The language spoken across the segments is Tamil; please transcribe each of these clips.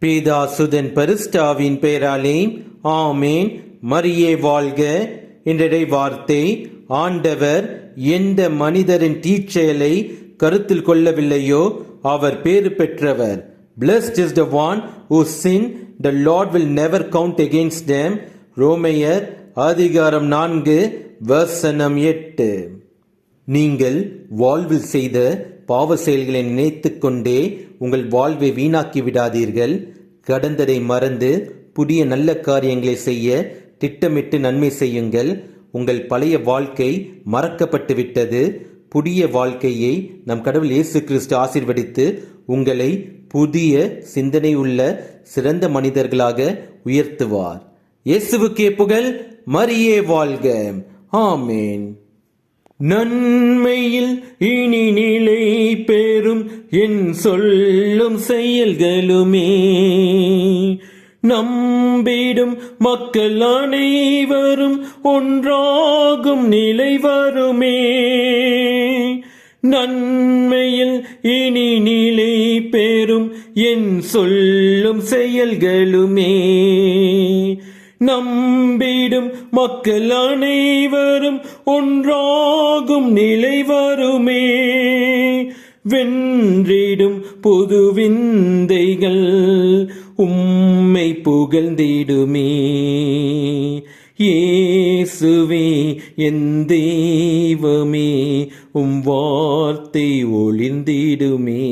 பிதாசுதன் பரிசுத்தாவின் பெயராலே ஆமேன். மரியே வாழ்க. இன்றைய வார்த்தை: ஆண்டவர் எந்த மனிதரின் தீச்செயலை கருத்தில் கொள்ளவில்லையோ அவர் பேறு பெற்றவர். Blessed is the one whose sin the Lord will never count against them. ரோமையர் அதிகாரம் 4 வசனம் 8. நீங்கள் வாழ்வில் செய்த பாவ செயல்களை நினைத்துக் கொண்டே உங்கள் வாழ்வை வீணாக்கி விடாதீர்கள். கடந்ததை மறந்து புதிய நல்ல காரியங்களை செய்ய திட்டமிட்டு நன்மை செய்யுங்கள். உங்கள் பழைய வாழ்க்கை மறக்கப்பட்டு விட்டது. புதிய வாழ்க்கையை நம் கடவுள் இயேசு கிறிஸ்து ஆசீர்வதித்து உங்களை புதிய சிந்தனை உள்ள சிறந்த மனிதர்களாக உயர்த்துவார். இயேசுவுக்கே புகழ். மரியே வாழ்க. ஆமேன். நன்மையில் இனி நிலை பெறும் என் சொல்லும் செயல்களுமே நம்பிடும் மக்கள் அனைவரும் ஒன்றாகும் நிலை வருமே. நன்மையில் இனி நிலை பெறும் என் சொல்லும் செயல்களுமே நம்பிடும் மக்கள் அனைவரும் ஒன்றாகும் நிலை வருமே. வென்றிடும் புது விந்தைகள் உம்மை புகழ்ந்திடுமே. இயேசுவே என் தெய்வமே, உம் வார்த்தை ஒளிர்ந்திடுமே.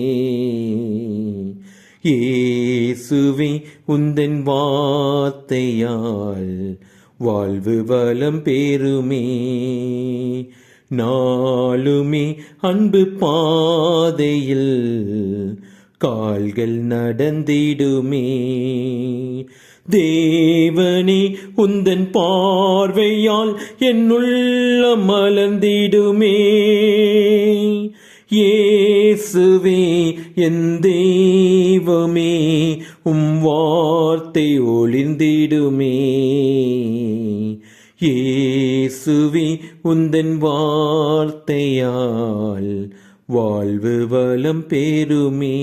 இயேசுவே உந்தன் வார்த்தையால் வாழ்வு வளம் பெறுமே. நாளுமே அன்பு பாதையில் கால்கள் நடந்திடுமே. தேவனே உந்தன் பார்வையால் என் உள்ளம் மலர்ந்திடுமே. இயேசுவே என் தெய்வமே, உம் வார்த்தை ஒளிர்ந்திடுமே. இயேசுவே உந்தன் வார்த்தையால் வாழ்வு வளம் பெறுமே.